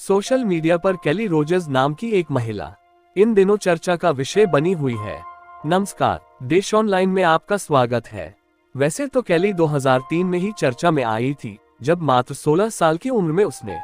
Social media पर केली Rogers नाम की एक महिला इन दिनों चर्चा का विषय बनी हुई है। नमस्कार, देश ऑनलाइन में आपका स्वागत है। वैसे तो केली 2003 में ही चर्चा में आई थी, जब मात्र 16 साल की उम्र में उसने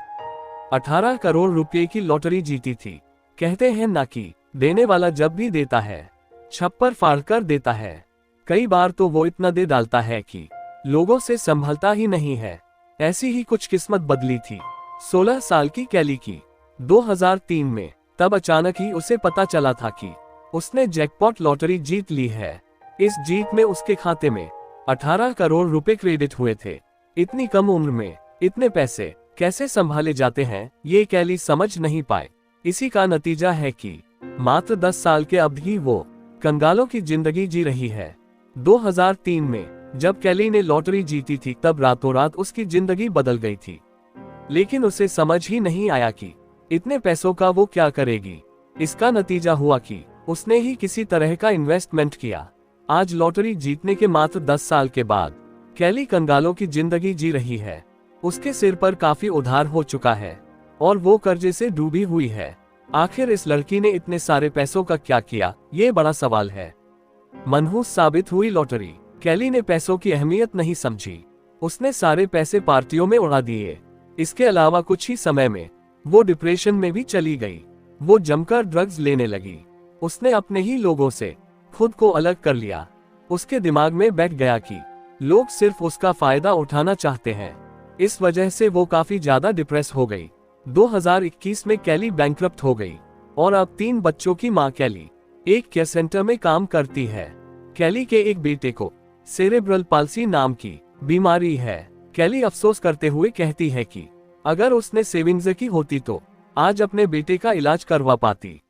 18 करोड़ रुपए की लॉटरी जीती थी। कहते हैं ना कि देने वाला जब भी देता है छप्पर फाड़ कर देता है। कई बार तो वो इतना दे डालता है कि लोगों से संभलता ही नहीं है। ऐसी ही कुछ किस्मत बदली थी 16 साल की केली की 2003 में। तब अचानक ही उसे पता चला था कि उसने जैकपॉट लॉटरी जीत ली है। इस जीत में उसके खाते में 18 करोड़ रुपए क्रेडिट हुए थे। इतनी कम उम्र में इतने पैसे कैसे संभाले जाते हैं, ये केली समझ नहीं पाए। इसी का नतीजा है कि मात्र 10 साल के अब ही वो कंगालों की जिंदगी जी रही है। 2003 में जब केली ने लॉटरी जीती थी, तब रातों रात उसकी जिंदगी बदल गई थी। लेकिन उसे समझ ही नहीं आया कि इतने पैसों का वो क्या करेगी। इसका नतीजा हुआ कि उसने ही किसी तरह का इन्वेस्टमेंट किया। आज लॉटरी जीतने के मात्र 10 साल के बाद केली कंगालों की जिंदगी जी रही है। उसके सिर पर काफी उधार हो चुका है और वो कर्जे से डूबी हुई है। आखिर इस लड़की ने इतने सारे पैसों का क्या किया, ये बड़ा सवाल है। मनहूस साबित हुई लॉटरी। केली ने पैसों की अहमियत नहीं समझी। उसने सारे पैसे पार्टियों में उड़ा दिए। इसके अलावा कुछ ही समय में वो डिप्रेशन में भी चली गई। वो जमकर ड्रग्स लेने लगी। उसने अपने ही लोगों से खुद को अलग कर लिया। उसके दिमाग में बैठ गया कि लोग सिर्फ उसका फायदा उठाना चाहते हैं। इस वजह से वो काफी ज्यादा डिप्रेस हो गई। 2021 में केली बैंकरप्ट हो गई और अब 3 बच्चों की मां केली एक केयर सेंटर में काम करती है। केली के एक बेटे को सेरेब्रल पाल्सी नाम की बीमारी है। केली अफसोस करते हुए कहती है कि अगर उसने सेविंग्स की होती तो आज अपने बेटे का इलाज करवा पाती।